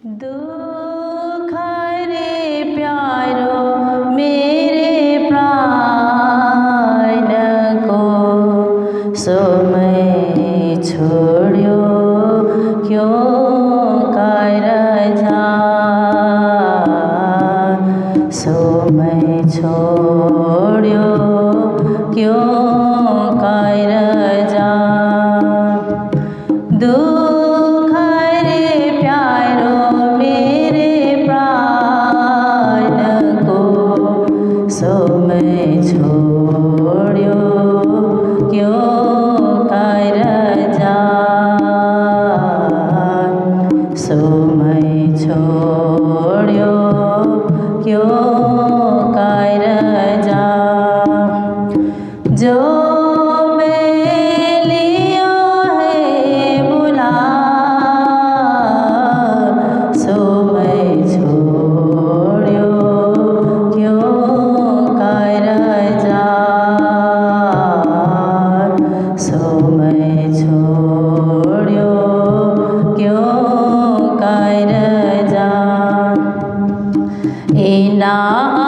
दुख रे प्यारो मेरे प्राण को सो मैं छोड़ो क्यों कर जा सो मैं छोड़ो क्यों कर जा दुख रे प्यारो मेरे प्राण को सो मैं छोड़ो क्यों कर जा सो मैं छोड़ो क्यों कर जा जो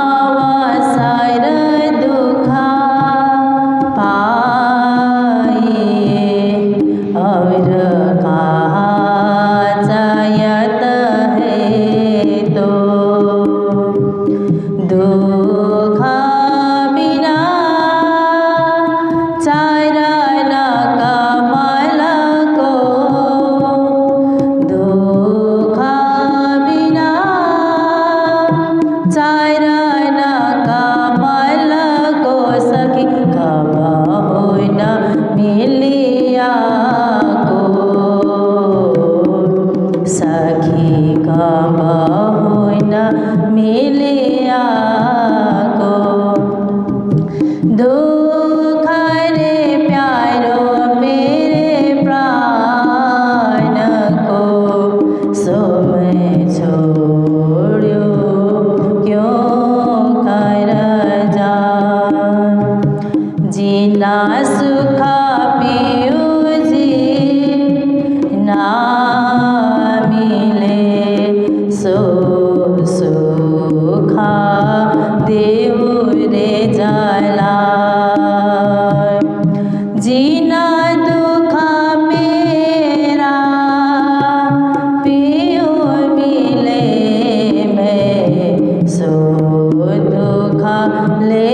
अवसर दुख पाए और कहा जायत है तो दुख बिना चरण कमल को दुख बिना चरण कमल को सखी कबहु न मिलिया को सखी कबहु न मिलिया को दुख रे प्यारो मेरे प्राण को सो मैं छोड़ो क्यों कर जा जीना सुख पियो जी ना मिले सो सुखा देव रे जला जीना दुख मेरा पियो मिले मैं सो दुख ले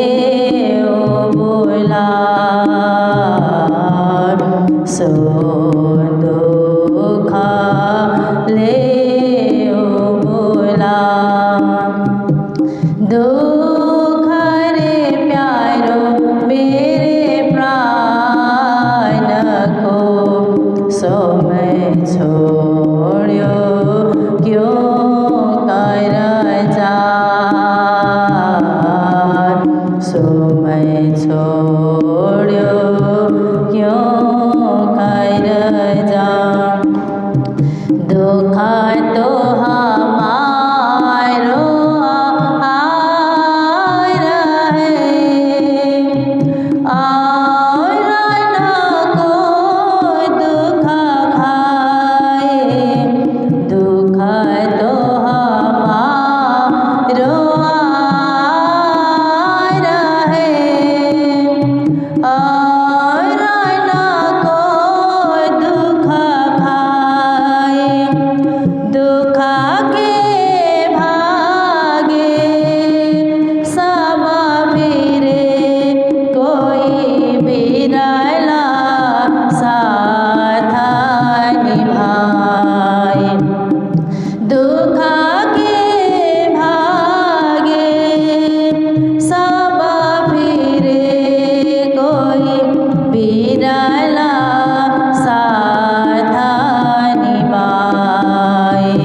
बोला सो दुख ले बोला दुख रे प्यारो मेरे प्राण को सो मैं छोड़ो क्यों कर जा सो मैं छोड़ो क्यों कर जा दुख तो हमारो आर है और न को दुख खाए दुख तो हमारो आर है और न को दुख खाए दुख के भागे सब फिरे कोई बिरला साथ निभाए दुख के भागे सब फिरे कोई बिरला साथ निभाए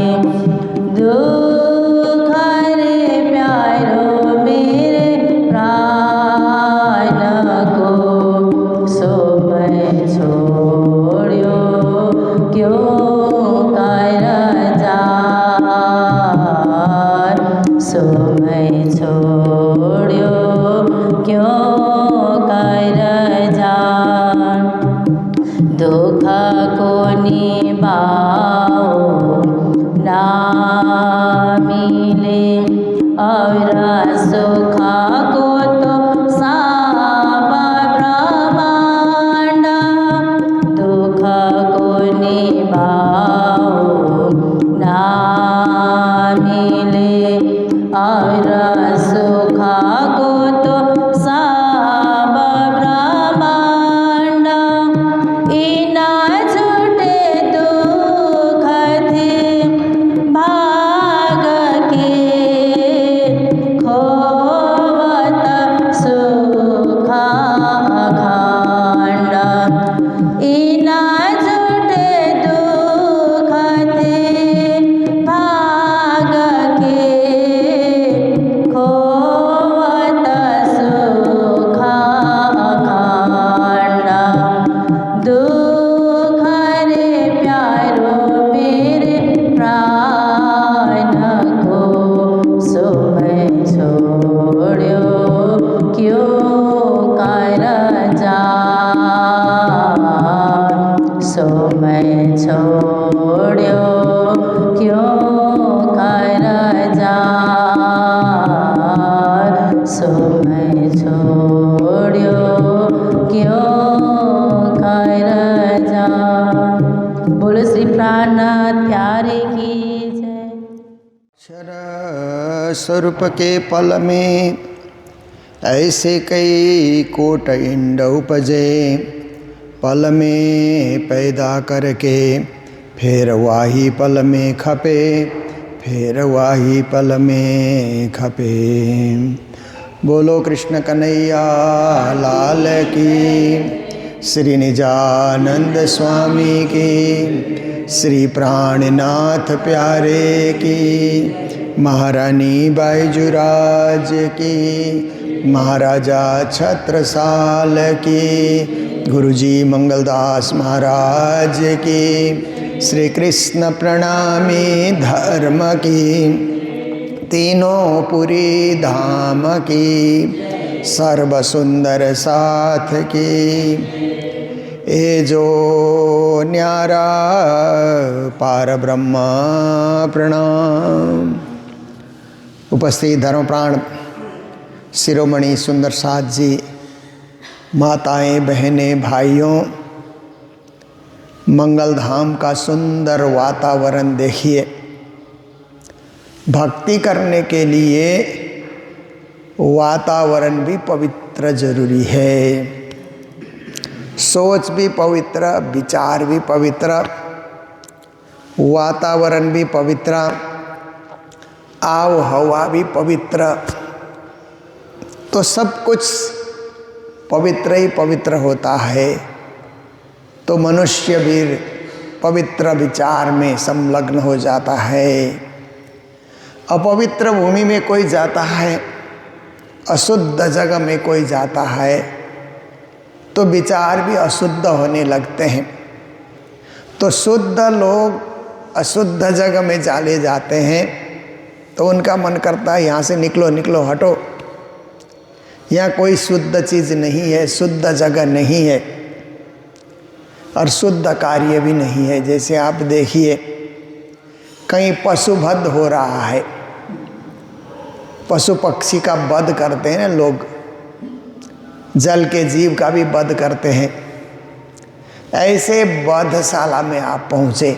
दुख रे प्यारो मेरे प्राण को सो मैं छोड़ो क्यों कर जा सो मैं छोड़ो क्यों कर जा दुख को निभाओ ना सुखा को तो सब ब्रह्मांड दुख को निभाओ ना मिले और सुखा को तो सब ब्रह्मांड इना छूटे दुख थे भाग के खोवत सुखा खंड इना छूटे दुख थे भाग के खोवत सुखा खंड दुख रे प्यारो मेरे प्राण को सो मैं छोड़ो क्यों कर जा सो मैं छोड़ो क्यों कर जा सो मैं छोड़ो क्यों कर जा। बोलो श्री प्राणनाथ प्यारे की जय। अक्षर स्वरूप के पल में ऐसे कई कोट इंड उपजे, पल में पैदा करके फिर वाही पल में खपे, फिर वाही पल में खपे। बोलो कृष्ण कन्हैया लाल की, श्री निजानंद स्वामी की, श्री प्राणनाथ प्यारे की, महारानी बाईजुराज की, महाराजा छत्रसाल की, गुरुजी मंगलदास महाराज की, श्री कृष्ण प्रणामी धर्म की, तीनों पुरी धाम की, सर्व सुंदर साथ की, ए जो न्यारा पार ब्रह्म प्रणाम। उपस्थित धर्मप्राण शिरोमणि सुंदर साथ जी, माताएं बहनें भाइयों, मंगल धाम का सुंदर वातावरण देखिए। भक्ति करने के लिए वातावरण भी पवित्र जरूरी है, सोच भी पवित्र, विचार भी पवित्र, वातावरण भी पवित्र, आव हवा भी पवित्र, तो सब कुछ पवित्र ही पवित्र होता है। तो मनुष्य भी पवित्र विचार में संलग्न हो जाता है। अपवित्र भूमि में कोई जाता है, अशुद्ध जगह में कोई जाता है, तो विचार भी अशुद्ध होने लगते हैं। तो शुद्ध लोग अशुद्ध जगह में चले जाते हैं तो उनका मन करता है यहाँ से निकलो निकलो हटो, यहाँ कोई शुद्ध चीज़ नहीं है, शुद्ध जगह नहीं है और शुद्ध कार्य भी नहीं है। जैसे आप देखिए कहीं पशुवध हो रहा है, पशु पक्षी का वध करते हैं ना लोग, जल के जीव का भी वध करते हैं। ऐसे वधशाला में आप पहुँचे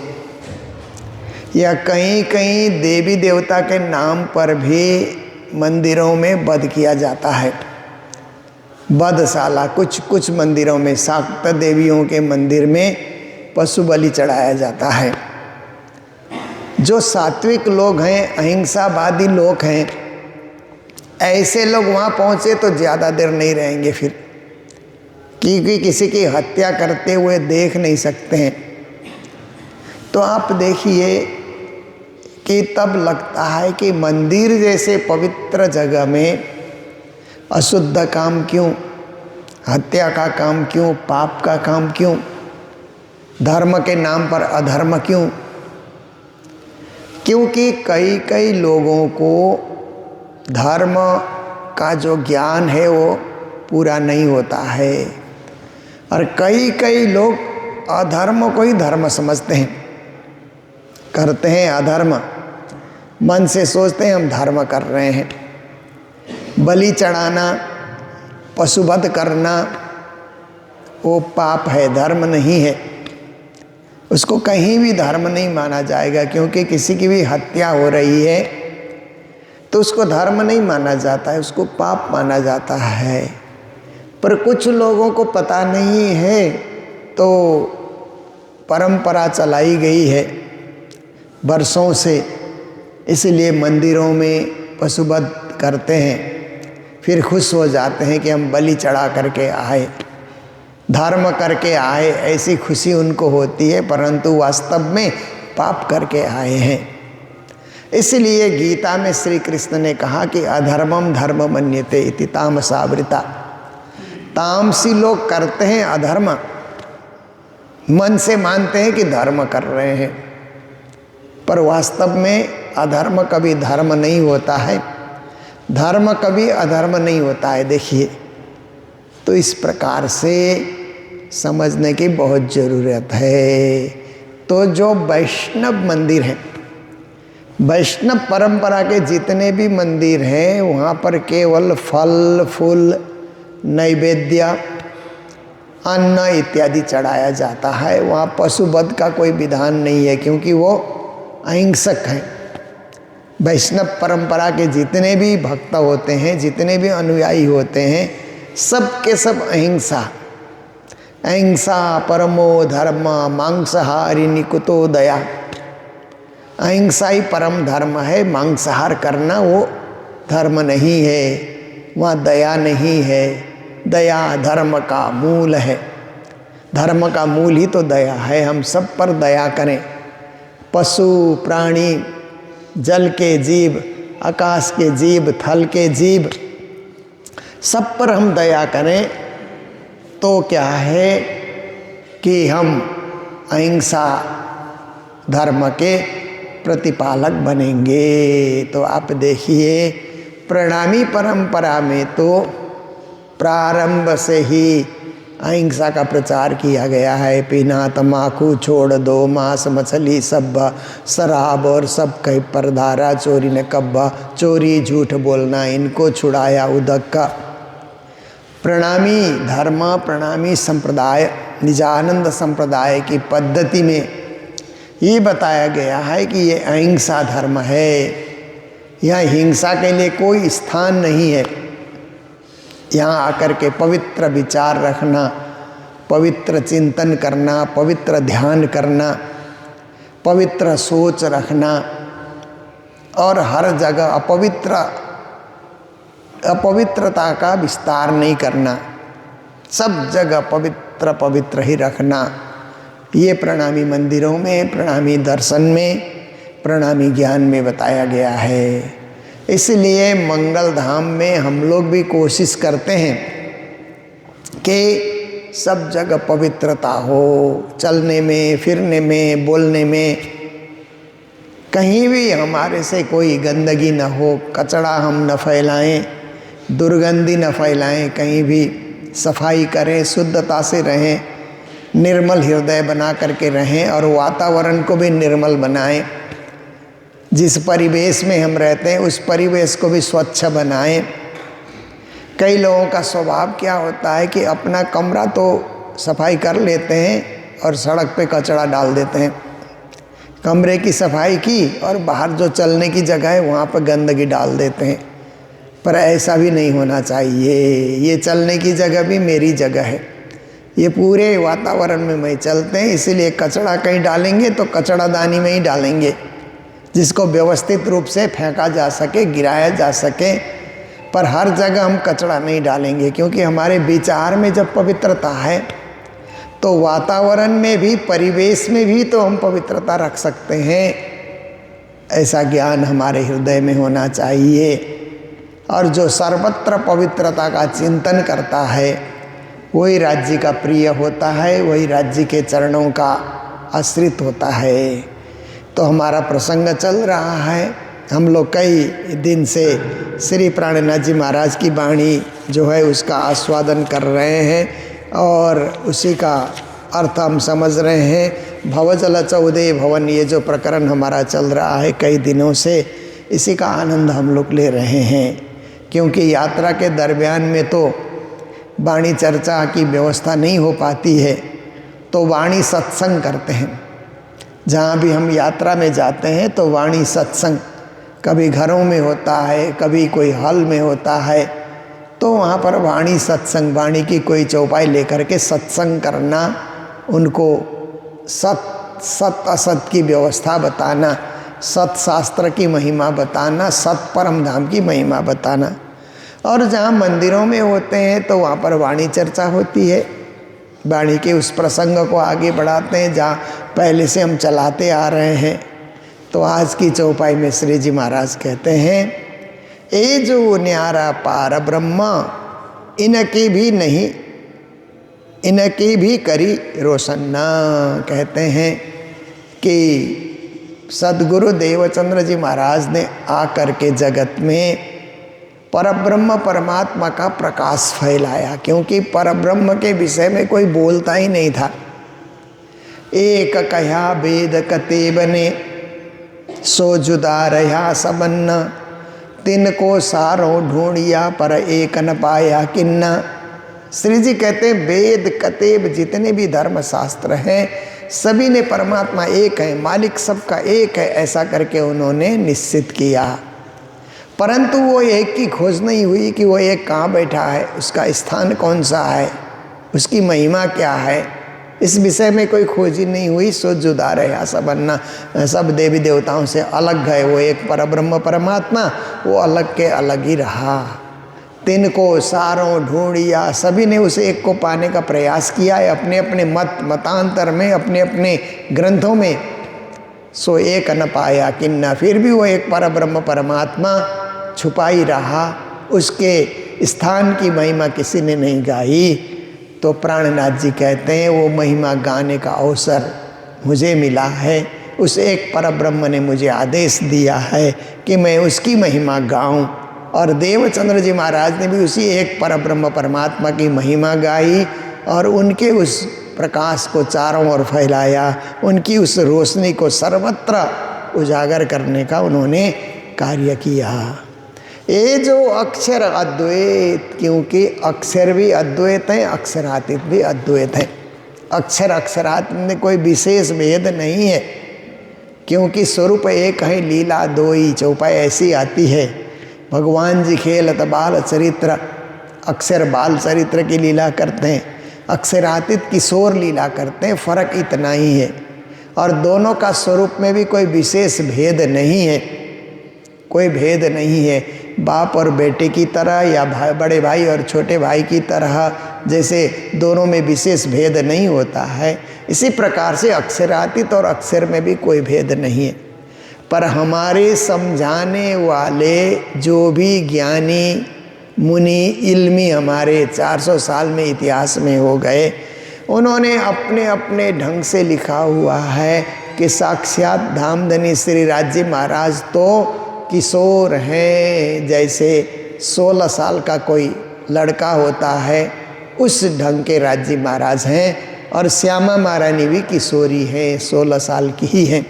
या कहीं कहीं देवी देवता के नाम पर भी मंदिरों में वध किया जाता है। वधशाला कुछ कुछ मंदिरों में, शाक्त देवियों के मंदिर में पशु बलि चढ़ाया जाता है। जो सात्विक लोग हैं, अहिंसावादी लोग हैं, ऐसे लोग वहाँ पहुँचे तो ज़्यादा देर नहीं रहेंगे फिर, क्योंकि किसी की हत्या करते हुए देख नहीं सकते हैं। तो आप देखिए कि तब लगता है कि मंदिर जैसे पवित्र जगह में अशुद्ध काम क्यों, हत्या का काम क्यों, पाप का काम क्यों, धर्म के नाम पर अधर्म क्यों? क्योंकि कई कई लोगों को धर्म का जो ज्ञान है वो पूरा नहीं होता है और कई कई लोग अधर्म को ही धर्म समझते हैं, करते हैं अधर्म, मन से सोचते हैं हम धर्म कर रहे हैं। बलि चढ़ाना, पशुवध करना वो पाप है, धर्म नहीं है। उसको कहीं भी धर्म नहीं माना जाएगा, क्योंकि किसी की भी हत्या हो रही है तो उसको धर्म नहीं माना जाता है, उसको पाप माना जाता है। पर कुछ लोगों को पता नहीं है, तो परंपरा चलाई गई है बरसों से, इसलिए मंदिरों में पशुवध करते हैं, फिर खुश हो जाते हैं कि हम बलि चढ़ा करके आए, धर्म करके आए, ऐसी खुशी उनको होती है, परंतु वास्तव में पाप करके आए हैं। इसलिए गीता में श्री कृष्ण ने कहा कि अधर्मम धर्म मन्यते इति तामसावृता। तामसी लोग करते हैं अधर्म, मन से मानते हैं कि धर्म कर रहे हैं, पर वास्तव में अधर्म कभी धर्म नहीं होता है, धर्म कभी अधर्म नहीं होता है। देखिए, तो इस प्रकार से समझने की बहुत ज़रूरत है। तो जो वैष्णव मंदिर हैं, वैष्णव परंपरा के जितने भी मंदिर हैं, वहाँ पर केवल फल फूल, नैवेद्य, अन्न इत्यादि चढ़ाया जाता है। वहाँ पशुवध का कोई विधान नहीं है, क्योंकि वो अहिंसक हैं। वैष्णव परंपरा के जितने भी भक्त होते हैं, जितने भी अनुयायी होते हैं, सब के सब अहिंसा, अहिंसा परमो धर्म मांसाहारी निकुतो दया। अहिंसा ही परम धर्म है, मांसाहार करना वो धर्म नहीं है, वहाँ दया नहीं है। दया धर्म का मूल है, धर्म का मूल ही तो दया है। हम सब पर दया करें, पशु प्राणी, जल के जीव, आकाश के जीव, थल के जीव, सब पर हम दया करें, तो क्या है कि हम अहिंसा धर्म के प्रतिपालक बनेंगे। तो आप देखिए, प्रणामी परंपरा में तो प्रारंभ से ही अहिंसा का प्रचार किया गया है। पीना तम्बाकू छोड़ दो, मांस मछली सब, शराब और सब कहीं परधारा, चोरी न कब्बा, चोरी झूठ बोलना इनको छुड़ाया उदक का। प्रणामी धर्म, प्रणामी संप्रदाय, निजानंद संप्रदाय की पद्धति में ये बताया गया है कि ये अहिंसा धर्म है। यहाँ हिंसा के लिए कोई स्थान नहीं है। यहाँ आकर के पवित्र विचार रखना, पवित्र चिंतन करना, पवित्र ध्यान करना, पवित्र सोच रखना, और हर जगह अपवित्रता का विस्तार नहीं करना, सब जगह पवित्र पवित्र ही रखना। ये प्रणामी मंदिरों में, प्रणामी दर्शन में, प्रणामी ज्ञान में बताया गया है। इसलिए मंगल धाम में हम लोग भी कोशिश करते हैं कि सब जगह पवित्रता हो, चलने में, फिरने में, बोलने में, कहीं भी हमारे से कोई गंदगी न हो, कचरा हम न फैलाएं, दुर्गंधी न फैलाएं, कहीं भी सफाई करें, शुद्धता से रहें, निर्मल हृदय बना करके रहें, और वातावरण को भी निर्मल बनाएं। जिस परिवेश में हम रहते हैं उस परिवेश को भी स्वच्छ बनाएं। कई लोगों का स्वभाव क्या होता है कि अपना कमरा तो सफाई कर लेते हैं और सड़क पे कचरा डाल देते हैं। कमरे की सफाई की और बाहर जो चलने की जगह है वहाँ पर गंदगी डाल देते हैं। पर ऐसा भी नहीं होना चाहिए। ये चलने की जगह भी मेरी जगह है, ये पूरे वातावरण में मैं चलते हैं, इसीलिए कचरा कहीं डालेंगे तो कचरादानी में ही डालेंगे, जिसको व्यवस्थित रूप से फेंका जा सके, गिराया जा सके। पर हर जगह हम कचरा नहीं डालेंगे, क्योंकि हमारे विचार में जब पवित्रता है तो वातावरण में भी, परिवेश में भी तो हम पवित्रता रख सकते हैं। ऐसा ज्ञान हमारे हृदय में होना चाहिए। और जो सर्वत्र पवित्रता का चिंतन करता है वही राज्य का प्रिय होता है, वही राज्य के चरणों का आश्रित होता है। तो हमारा प्रसंग चल रहा है, हम लोग कई दिन से श्री प्राणनाथ जी महाराज की वाणी जो है उसका आस्वादन कर रहे हैं और उसी का अर्थ हम समझ रहे हैं। भवजल चौदह भवन, ये जो प्रकरण हमारा चल रहा है कई दिनों से, इसी का आनंद हम लोग ले रहे हैं। क्योंकि यात्रा के दरमियान में तो वाणी चर्चा की व्यवस्था नहीं हो पाती है, तो वाणी सत्संग करते हैं। जहाँ भी हम यात्रा में जाते हैं तो वाणी सत्संग कभी घरों में होता है, कभी कोई हॉल में होता है, तो वहाँ पर वाणी सत्संग, वाणी की कोई चौपाई लेकर के सत्संग करना, उनको सत असत की व्यवस्था बताना, सत शास्त्र की महिमा बताना, सत परम धाम की महिमा बताना। और जहाँ मंदिरों में होते हैं तो वहाँ पर वाणी चर्चा होती है, वाणी के उस प्रसंग को आगे बढ़ाते हैं जहाँ पहले से हम चलाते आ रहे हैं। तो आज की चौपाई में श्री जी महाराज कहते हैं, ए जो न्यारा पार ब्रह्म इनकी भी नहीं, इनकी भी करी रोशन्ना। कहते हैं कि सद्गुरु देवचंद्र जी महाराज ने आकर के जगत में परब्रह्म परमात्मा का प्रकाश फैलाया, क्योंकि परब्रह्म के विषय में कोई बोलता ही नहीं था। एक कहा वेद कते बने, सो जुदा रहा सबन्ना, तिनको सारों ढूंढिया पर एक न पाया किन्ना। श्री जी कहते हैं वेद कतेब जितने भी धर्म शास्त्र हैं सभी ने परमात्मा एक है, मालिक सबका एक है, ऐसा करके उन्होंने निश्चित किया। परंतु वो एक की खोज नहीं हुई कि वो एक कहाँ बैठा है, उसका स्थान कौन सा है, उसकी महिमा क्या है, इस विषय में कोई खोज ही नहीं हुई। सो जुदा रहा सबन्ना, सब देवी देवताओं से अलग है वो एक परब्रह्म परमात्मा, वो अलग के अलग ही रहा। तिनको सारों ढूंढिया, सभी ने उस एक को पाने का प्रयास किया है अपने अपने मतांतर में, अपने अपने ग्रंथों में। सो एक न पाया किन्ना, फिर भी वो एक परब्रह्म परमात्मा छुपा ही रहा, उसके स्थान की महिमा किसी ने नहीं गाई। तो प्राणनाथ जी कहते हैं वो महिमा गाने का अवसर मुझे मिला है, उस एक परब्रह्म ने मुझे आदेश दिया है कि मैं उसकी महिमा गाऊं। और देवचंद्र जी महाराज ने भी उसी एक परब्रह्म परमात्मा की महिमा गाई और उनके उस प्रकाश को चारों ओर फैलाया, उनकी उस रोशनी को सर्वत्र उजागर करने का उन्होंने कार्य किया। ये जो अक्षर अद्वैत, क्योंकि अक्षर भी अद्वैत हैं, अक्षरातीत भी अद्वैत हैं। अक्षर अक्षरात में कोई विशेष भेद नहीं है, क्योंकि स्वरूप एक है, लीला दो ही। चौपाई ऐसी आती है, भगवान जी खेलत बाल चरित्र, अक्षर बाल चरित्र की लीला करते हैं, अक्षरातीत किशोर लीला करते हैं, फर्क इतना ही है। और दोनों का स्वरूप में भी कोई विशेष भेद नहीं है, कोई भेद नहीं है। बाप और बेटे की तरह या बड़े भाई और छोटे भाई की तरह जैसे दोनों में विशेष भेद नहीं होता है, इसी प्रकार से अक्षरातीत और अक्षर में भी कोई भेद नहीं है। पर हमारे समझाने वाले जो भी ज्ञानी मुनि इल्मी हमारे 400 साल में इतिहास में हो गए, उन्होंने अपने अपने ढंग से लिखा हुआ है कि साक्षात धामधनी श्री राज्य महाराज तो किशोर हैं, जैसे 16 साल का कोई लड़का होता है उस ढंग के राज्य महाराज हैं। और श्यामा महारानी भी किशोरी हैं, 16 साल की ही हैं।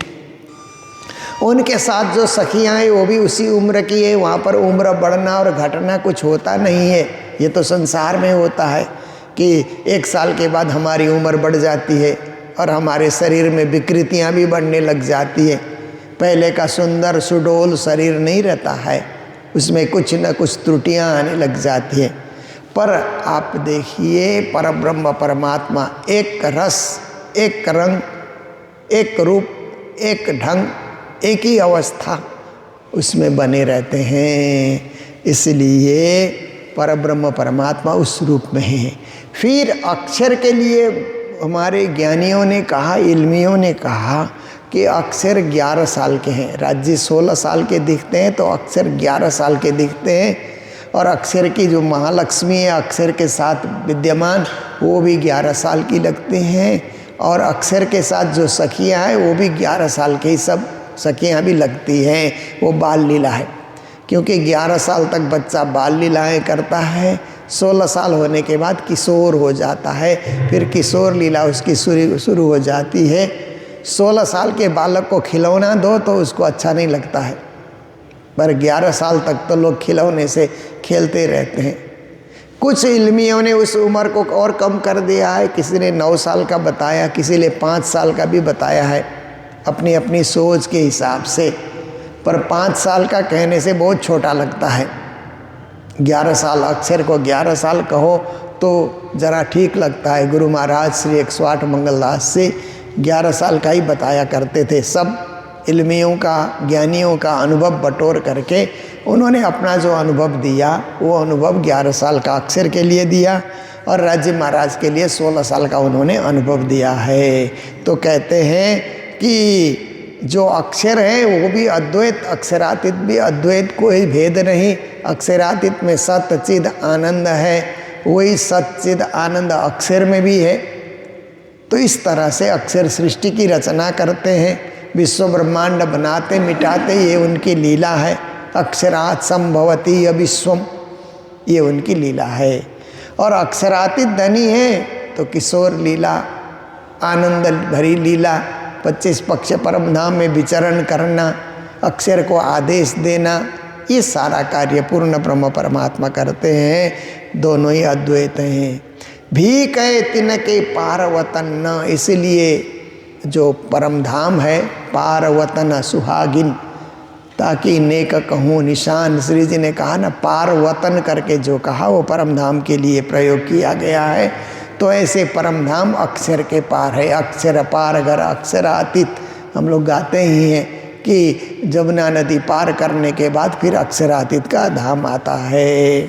उनके साथ जो सखियाँ हैं वो भी उसी उम्र की है। वहाँ पर उम्र बढ़ना और घटना कुछ होता नहीं है। ये तो संसार में होता है कि 1 साल के बाद हमारी उम्र बढ़ जाती है और हमारे शरीर में विकृतियाँ भी बढ़ने लग जाती है। पहले का सुंदर सुडोल शरीर नहीं रहता है, उसमें कुछ न कुछ त्रुटियाँ आने लग जाती हैं। पर आप देखिए परब्रह्म परमात्मा एक रस, एक रंग, एक रूप, एक ढंग, एक ही अवस्था उसमें बने रहते हैं। इसलिए परब्रह्म परमात्मा उस रूप में है। फिर अक्षर के लिए हमारे ज्ञानियों ने कहा, इल्मियों ने कहा कि अक्षर 11 साल के हैं। राज्य 16 साल के दिखते हैं तो अक्षर 11 साल के दिखते हैं। और अक्षर की जो महालक्ष्मी है अक्षर के साथ विद्यमान, वो भी 11 साल की लगते हैं। और अक्षर के साथ जो सखियाँ हैं वो भी 11 साल के ही सब सखियाँ भी लगती हैं। वो बाल लीला है, क्योंकि 11 साल तक बच्चा बाल लीलाएँ करता है, 16 साल होने के बाद किशोर हो जाता है, फिर किशोर लीला उसकी शुरू हो जाती है। 16 साल के बालक को खिलौना दो तो उसको अच्छा नहीं लगता है, पर 11 साल तक तो लोग खिलौने से खेलते रहते हैं। कुछ इल्मियों ने उस उम्र को और कम कर दिया है, किसी ने 9 साल का बताया, किसी ने 5 साल का भी बताया है, अपनी अपनी सोच के हिसाब से। पर 5 साल का कहने से बहुत छोटा लगता है। 11 साल, अक्षर को 11 साल कहो तो ज़रा ठीक लगता है। गुरु महाराज श्री 108 मंगलदास से 11 साल का ही बताया करते थे। सब इल्मियों का, ज्ञानियों का अनुभव बटोर करके उन्होंने अपना जो अनुभव दिया, वो अनुभव 11 साल का अक्षर के लिए दिया और राज्य महाराज के लिए 16 साल का उन्होंने अनुभव दिया है। तो कहते हैं कि जो अक्षर है वो भी अद्वैत, अक्षरातीत भी अद्वैत, कोई भेद नहीं। अक्षरातीत में सत चिद आनंद है, वही सच्चिद आनंद अक्षर में भी है। तो इस तरह से अक्षर सृष्टि की रचना करते हैं, विश्व ब्रह्मांड बनाते मिटाते, ये उनकी लीला है। अक्षरात् संभवति विश्वम, ये उनकी लीला है। और अक्षरातीत धनी है तो किशोर लीला, आनंद भरी लीला, 25 पक्ष परम धाम में विचरण करना, अक्षर को आदेश देना, ये सारा कार्य पूर्ण ब्रह्म परमात्मा करते हैं। दोनों ही अद्वैत हैं। भी कहे तिनके पार वतन न, इसलिए जो परम धाम है पार वतन सुहागिन, ताकि नेक कहूँ निशान। श्री जी ने कहा ना, पार वतन करके जो कहा वो परम धाम के लिए प्रयोग किया गया है। तो ऐसे परम धाम अक्षर के पार है। अक्षर पार अगर अक्षरातीत, हम लोग गाते ही हैं कि जमुना नदी पार करने के बाद फिर अक्षरातीत का धाम आता है।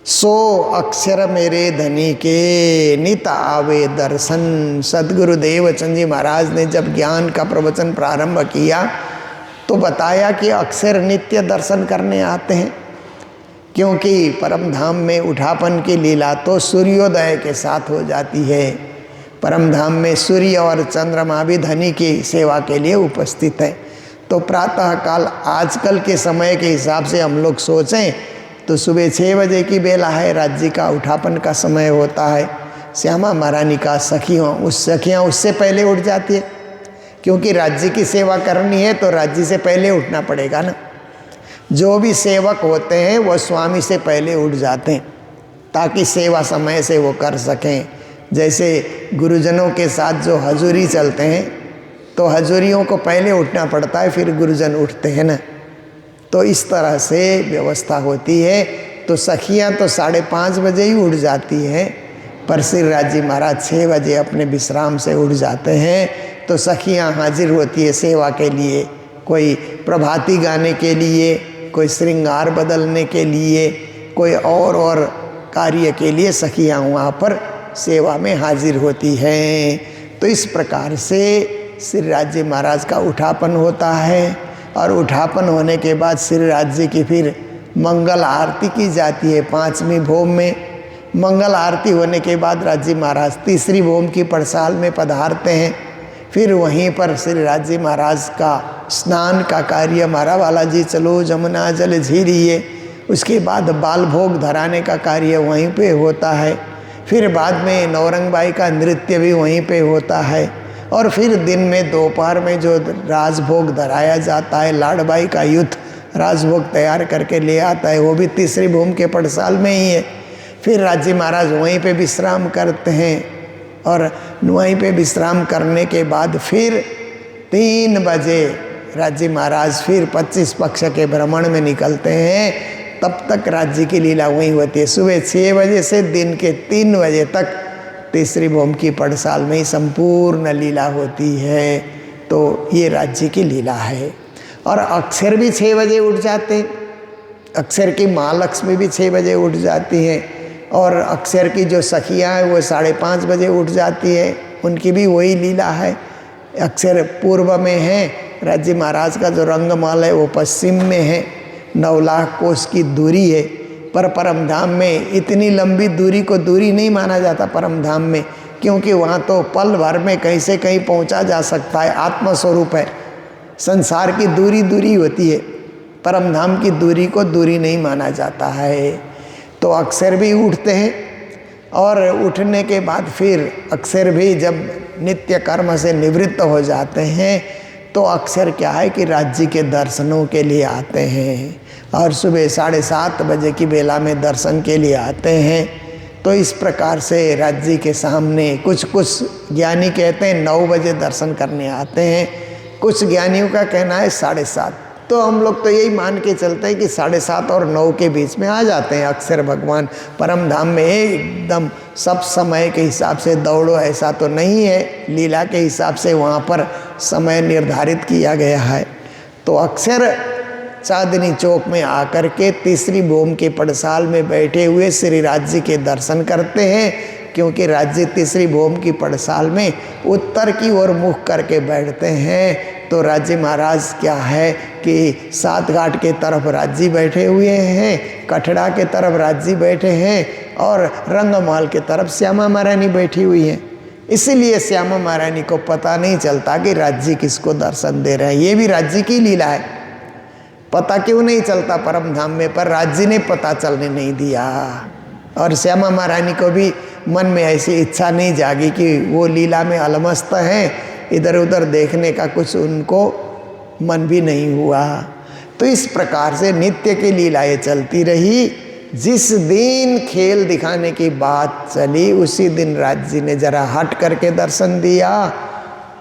सो अक्षर मेरे धनी के नित आवे दर्शन। सद्गुरु देवचंद जी महाराज ने जब ज्ञान का प्रवचन प्रारंभ किया तो बताया कि अक्षर नित्य दर्शन करने आते हैं, क्योंकि परम धाम में उठापन की लीला तो सूर्योदय के साथ हो जाती है। परम धाम में सूर्य और चंद्रमा भी धनी की सेवा के लिए उपस्थित है। तो प्रातः काल आजकल के समय के हिसाब से हम लोग सोचें तो सुबह 6 बजे की बेला है, राज्य का उठापन का समय होता है। श्यामा महारानी का सखियाँ उससे पहले उठ जाती है, क्योंकि राज्य की सेवा करनी है तो राज्य से पहले उठना पड़ेगा ना। जो भी सेवक होते हैं वो स्वामी से पहले उठ जाते हैं ताकि सेवा समय से वो कर सकें। जैसे गुरुजनों के साथ जो हजूरी चलते हैं तो हजूरियों को पहले उठना पड़ता है, फिर गुरुजन उठते हैं ना। तो इस तरह से व्यवस्था होती है। तो सखियाँ तो 5:30 बजे ही उठ जाती हैं, पर श्री राज्य महाराज 6 बजे अपने विश्राम से उठ जाते हैं। तो सखियाँ हाजिर होती है सेवा के लिए, कोई प्रभाती गाने के लिए, कोई श्रृंगार बदलने के लिए, कोई और कार्य के लिए सखियाँ वहाँ पर सेवा में हाजिर होती हैं। तो इस प्रकार से श्री राज्य महाराज का उठापन होता है। और उठापन होने के बाद श्री राज्य की फिर मंगल आरती की जाती है 5वीं भोम में। मंगल आरती होने के बाद राज्य महाराज 3री भोम की पड़साल में पधारते हैं। फिर वहीं पर श्री राज्य महाराज का स्नान का कार्य, मारा वाला जी चलो जमुना जल झीलिए, उसके बाद बाल भोग धराने का कार्य वहीं पे होता है। फिर बाद में नौरंगबाई का नृत्य भी वहीं पे होता है। और फिर दिन में दोपहर में जो राजभोग धराया जाता है, लाडबाई का युद्ध राजभोग तैयार करके ले आता है, वो भी 3री भूमि के पड़साल में ही है। फिर राज्य महाराज वहीं पे विश्राम करते हैं और वहीं पे विश्राम करने के बाद फिर 3 बजे राज्य महाराज फिर 25 पक्ष के भ्रमण में निकलते हैं। तब तक राज्य की लीला वहीं होती है। सुबह 6 बजे से दिन के 3 बजे तक 3री भूमि की पड़साल में ही संपूर्ण लीला होती है। तो ये राज्य की लीला है। और अक्षर भी 6 बजे उठ जाते हैं। अक्षर की महालक्ष्मी भी 6 बजे उठ जाती हैं। और अक्षर की जो सखियाँ हैं वो 5:30 बजे उठ जाती है, उनकी भी वही लीला है। अक्षर पूर्व में है, राज्य महाराज का जो रंगमहल है वो पश्चिम में है, 9 लाख कोस की दूरी है। पर परम धाम में इतनी लंबी दूरी को दूरी नहीं माना जाता परम धाम में, क्योंकि वहाँ तो पल भर में कहीं से कहीं पहुँचा जा सकता है। आत्मस्वरूप है, संसार की दूरी दूरी होती है, परम धाम की दूरी को दूरी नहीं माना जाता है। तो अक्षर भी उठते हैं और उठने के बाद फिर अक्षर भी जब नित्य कर्म से निवृत्त हो जाते हैं तो अक्षर क्या है कि राज्य के दर्शनों के लिए आते हैं। और सुबह 7:30 बजे की बेला में दर्शन के लिए आते हैं। तो इस प्रकार से राज्य के सामने कुछ ज्ञानी कहते हैं 9 बजे दर्शन करने आते हैं, कुछ ज्ञानियों का कहना है 7:30। तो हम लोग तो यही मान के चलते हैं कि 7:30 और 9 के बीच में आ जाते हैं अक्सर भगवान परम धाम में। एकदम सब समय के हिसाब से दौड़ो ऐसा तो नहीं है, लीला के हिसाब से वहाँ पर समय निर्धारित किया गया है। तो अक्सर चांदनी चौक में आकर के तीसरी भूम के पड़साल में बैठे हुए श्री राज्य के दर्शन करते हैं, क्योंकि राज्य तीसरी भूम की पड़साल में उत्तर की ओर मुख करके बैठते हैं। तो राज्य महाराज क्या है कि 7 घाट के तरफ राज्य बैठे हुए हैं, कठड़ा के तरफ राज्य बैठे हैं और रंगमहल के तरफ श्यामा महारानी बैठी हुई हैं। इसीलिए श्यामा महारानी को पता नहीं चलता कि राज्य किसको दर्शन दे रहे हैं। ये भी राज्य की लीला है। पता क्यों नहीं चलता परम धाम में, पर राज्य ने पता चलने नहीं दिया। और श्यामा महारानी को भी मन में ऐसी इच्छा नहीं जागी कि वो लीला में अलमस्त हैं, इधर उधर देखने का कुछ उनको मन भी नहीं हुआ। तो इस प्रकार से नित्य की लीलाएं चलती रही। जिस दिन खेल दिखाने की बात चली उसी दिन राज्य ने जरा हट करके दर्शन दिया।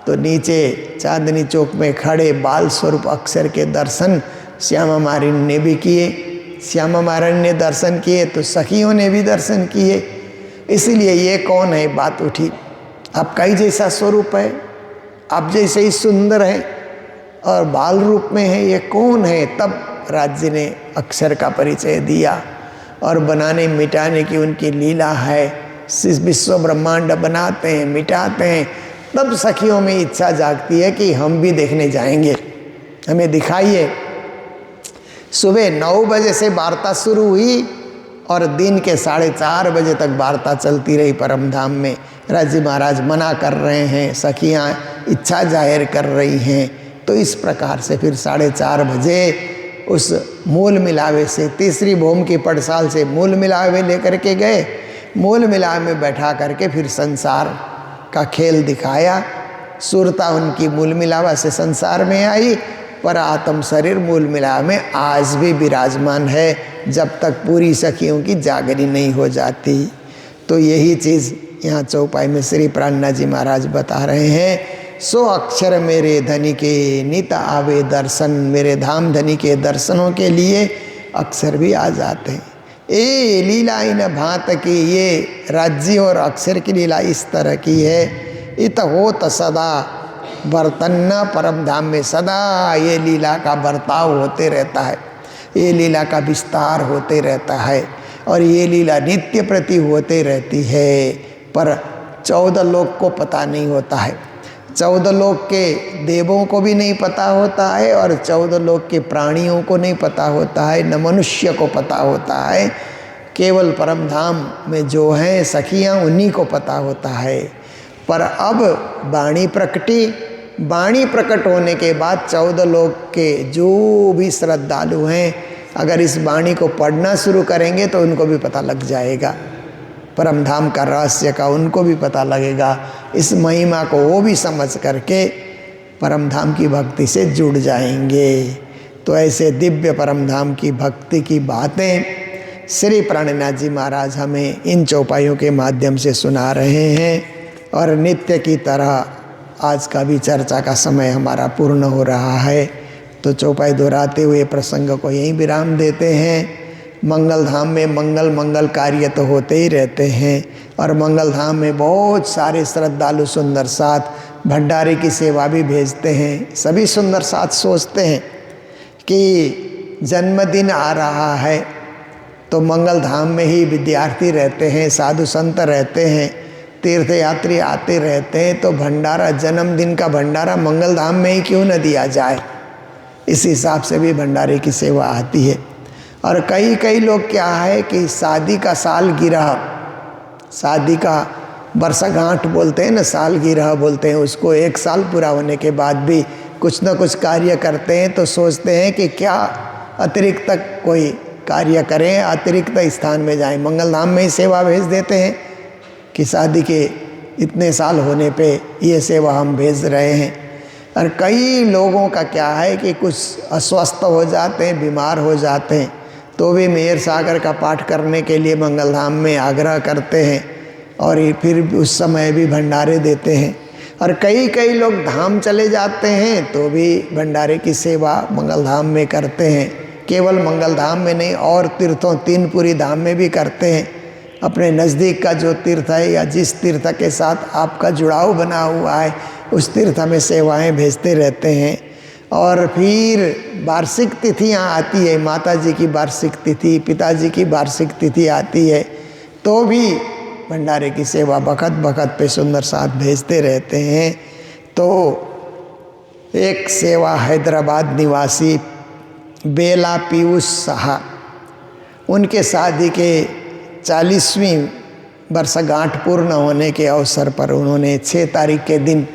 तो नीचे चांदनी चौक में खड़े बाल स्वरूप अक्षर के दर्शन श्यामा महारानी ने भी किए। श्यामा महारानी ने दर्शन किए तो सखियों ने भी दर्शन किए। इसीलिए ये कौन है बात उठी, आपका ही जैसा स्वरूप है, आप जैसे ही सुंदर है और बाल रूप में है, ये कौन है। तब राज्य ने अक्षर का परिचय दिया और बनाने मिटाने की उनकी लीला है। विश्व ब्रह्मांड बनाते हैं, मिटाते हैं। तब सखियों में इच्छा जागती है कि हम भी देखने जाएंगे, हमें दिखाइए। सुबह 9 बजे से वार्ता शुरू हुई और दिन के 4:30 बजे तक वार्ता चलती रही परम धाम में। राज्य महाराज मना कर रहे हैं, सखियाँ इच्छा जाहिर कर रही हैं। तो इस प्रकार से फिर 4:30 बजे उस मूल मिलावे से तीसरी भूम की पड़साल से मूल मिलावे लेकर के गए। मूल मिलावे में बैठा करके फिर संसार का खेल दिखाया। सुरता उनकी मूल मिलावा से संसार में आई, पर आत्म शरीर मूल मिलावे में आज भी विराजमान है, जब तक पूरी सखियों की जागरी नहीं हो जाती। तो यही चीज़ यहाँ चौपाई में श्री प्राणनाथ जी महाराज बता रहे हैं। सो अक्षर मेरे धनी के नित आवे दर्शन, मेरे धाम धनी के दर्शनों के लिए अक्षर भी आ जाते हैं। ए लीला इन भांत की, ये राज्य और अक्षर की लीला इस तरह की है। इत होत सदा बर्तन परम धाम में, सदा ये लीला का बर्ताव होते रहता है, ये लीला का विस्तार होते रहता है और ये लीला नित्य प्रति होते रहती है। पर 14 लोक को पता नहीं होता है, 14 लोक के देवों को भी नहीं पता होता है और 14 लोक के प्राणियों को नहीं पता होता है, न मनुष्य को पता होता है। केवल परम धाम में जो हैं सखियाँ उन्हीं को पता होता है। पर अब वाणी प्रकटी, वाणी प्रकट होने के बाद 14 लोक के जो भी श्रद्धालु हैं अगर इस वाणी को पढ़ना शुरू करेंगे तो उनको भी पता लग जाएगा, परम धाम का रहस्य का उनको भी पता लगेगा। इस महिमा को वो भी समझ करके परम धाम की भक्ति से जुड़ जाएंगे। तो ऐसे दिव्य परम धाम की भक्ति की बातें श्री प्राणनाथ जी महाराज हमें इन चौपाइयों के माध्यम से सुना रहे हैं। और नित्य की तरह आज का भी चर्चा का समय हमारा पूर्ण हो रहा है, तो चौपाई दोहराते हुए प्रसंग को यहीं विराम देते हैं। मंगल धाम में मंगल कार्य तो होते ही रहते हैं और मंगल धाम में बहुत सारे श्रद्धालु सुंदर साथ भंडारे की सेवा भी भेजते हैं। सभी सुंदर साथ सोचते हैं कि जन्मदिन आ रहा है तो मंगल धाम में ही विद्यार्थी रहते हैं, साधु संत रहते हैं, तीर्थ यात्री आते रहते हैं, तो भंडारा, जन्मदिन का भंडारा मंगल धाम में ही क्यों न दिया जाए। इस हिसाब से भी भंडारे की सेवा आती है। और कई लोग क्या है कि शादी का सालगिरह, शादी का वर्षगांठ बोलते हैं ना, सालगिरह बोलते हैं उसको, 1 साल पूरा होने के बाद भी कुछ न कुछ कार्य करते हैं। तो सोचते हैं कि क्या अतिरिक्त कोई कार्य करें, अतिरिक्त स्थान में जाएं, मंगल धाम में ही सेवा भेज देते हैं कि शादी के इतने साल होने पे ये सेवा हम भेज रहे हैं। और कई लोगों का क्या है कि कुछ अस्वस्थ हो जाते हैं, बीमार हो जाते हैं, तो भी मेहर सागर का पाठ करने के लिए मंगलधाम में आग्रह करते हैं और फिर उस समय भी भंडारे देते हैं। और कई कई लोग धाम चले जाते हैं तो भी भंडारे की सेवा मंगलधाम में करते हैं। केवल मंगलधाम में नहीं, और तीर्थों, तीनपुरी धाम में भी करते हैं। अपने नज़दीक का जो तीर्थ है या जिस तीर्थ के साथ आपका जुड़ाव बना हुआ है उस तीर्थ में सेवाएं भेजते रहते हैं। और फिर वार्षिक तिथियां आती है, माता जी की वार्षिक तिथि, पिताजी की वार्षिक तिथि आती है, तो भी भंडारे की सेवा बखत बखत पे सुंदर साथ भेजते रहते हैं। तो एक सेवा हैदराबाद निवासी बेला पीयूष साहा, उनके शादी के 40वीं वर्षगांठ पूर्ण होने के अवसर पर उन्होंने 6 तारीख के दिन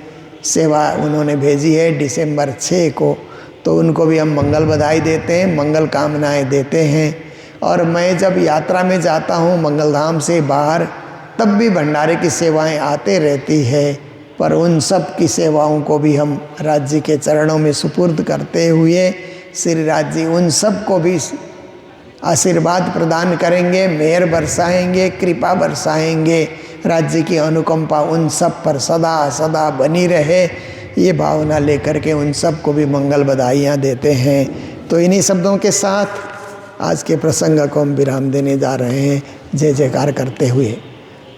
सेवा उन्होंने भेजी है, दिसंबर 6 को। तो उनको भी हम मंगल बधाई देते हैं, मंगल कामनाएं देते हैं। और मैं जब यात्रा में जाता हूँ मंगलधाम से बाहर, तब भी भंडारे की सेवाएं आते रहती है, पर उन सब की सेवाओं को भी हम राज्य के चरणों में सुपुर्द करते हुए श्री राज जी उन सब को भी आशीर्वाद प्रदान करेंगे, मेहर बरसाएंगे, कृपा बरसाएंगे। राज्य की अनुकंपा उन सब पर सदा सदा बनी रहे, ये भावना लेकर के उन सब को भी मंगल बधाइयाँ देते हैं। तो इन्हीं शब्दों के साथ आज के प्रसंग को हम विराम देने जा रहे हैं, जय जयकार करते हुए।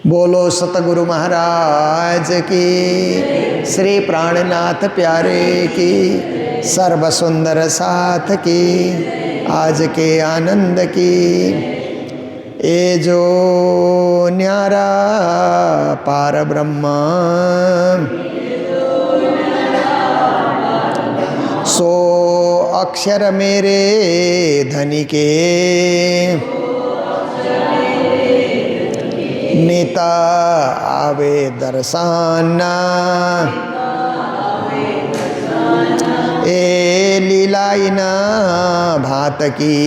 बोलो सतगुरु महाराज की, श्री प्राणनाथ प्यारे की, सर्व सुंदर साथ की, आज के आनंद की। ए जो न्यारा पार ब्रह्मा, सो अक्षर मेरे धनी के, नेता आवे दर्शाना, ए लीलाइना भात की,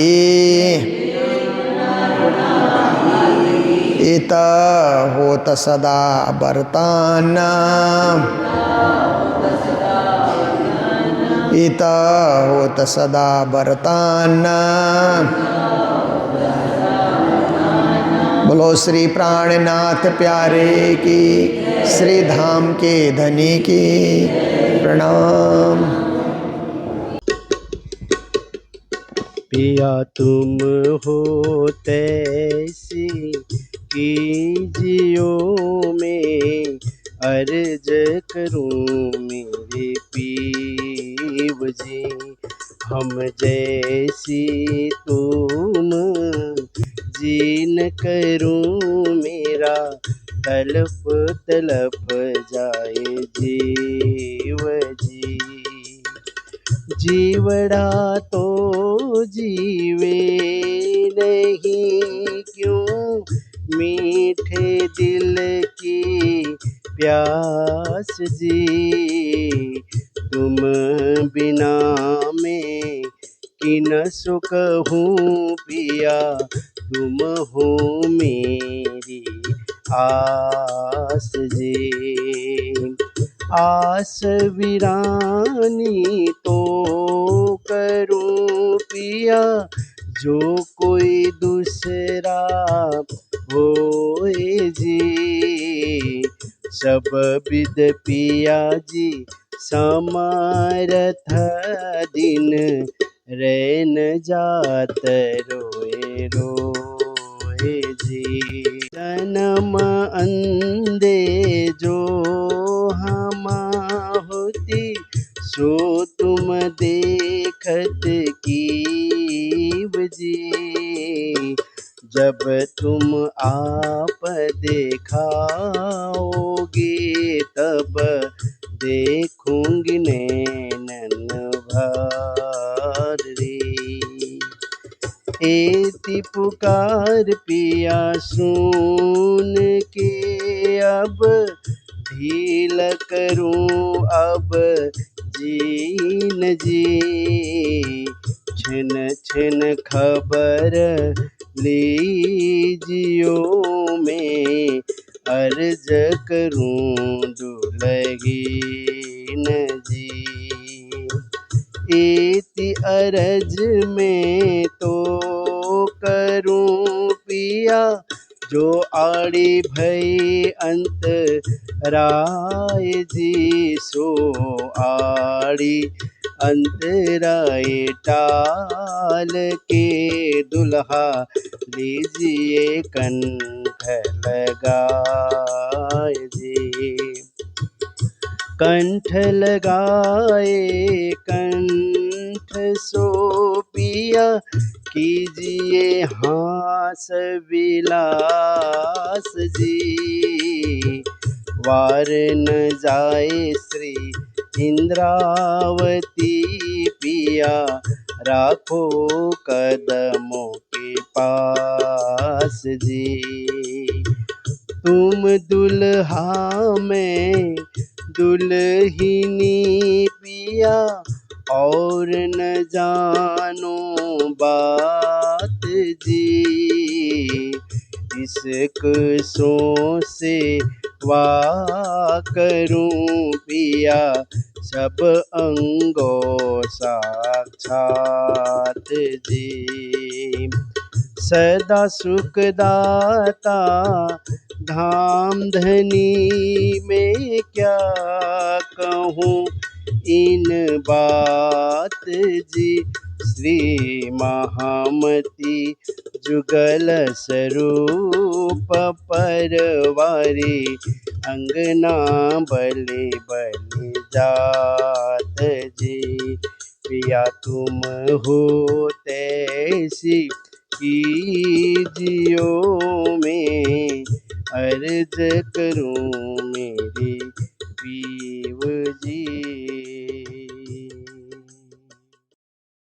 इत होत सदा बरताना, इत होत सदा बरताना। बोलो श्री प्राणनाथ प्यारे की, श्री धाम के धनी की, प्रणाम। पिया तुम हो तैसी कीजियो में, अर्ज करूं मेरे पीव जी। हम जैसी तुम जी न करूं, मेरा तलप तलप जाए जीव जी। जीवड़ा तो जीवे नहीं क्यों, मीठे दिल की प्यास जी। तुम बिना में किन सुख हूँ पिया, तुम हो मेरी आस जी। आस वीरानी तो करूं पिया, जो कोई दूसरा होए जी। सब विद पिया जी समारथ, दिन रैन जात रोए रोए जी। जन्म अंधे जो हम होती, सो तुम देखत कीव जी। जब तुम आप देखाओगे, तब देखूंगी नैनन भर रे। एति पुकार पिया सुन के, अब ढील करूं अब जीन जी। छिन छिन खबर लीजियो में, अर्ज करूं दुलहीन जी। अरज में तो करूं पिया, जो आड़ी भई अंत राय जी, सो आड़ी अंतराय टाल के दुल्हा लीजिए कंठ लगाए जी। कंठ लगाए कंठ सो पिया, कीजिए हास विलास जी। वार न जाए श्री इंद्रावती पिया, राखो कदमों के पास जी। तुम दुल्हा में दुल्हिनी पिया, और न जानो बात जी। इसक सो से वाह करूं पिया, सब अंगों साक्षात जी। सदा सुखदाता धाम धनी में क्या कहूँ इन बात जी। श्री महामती जुगल स्वरूप परवारी, अंगना बलि बलि जात जी। पिया तुम हो तैसी कीजियो में, अर्ज करूं मेरी पीव जी।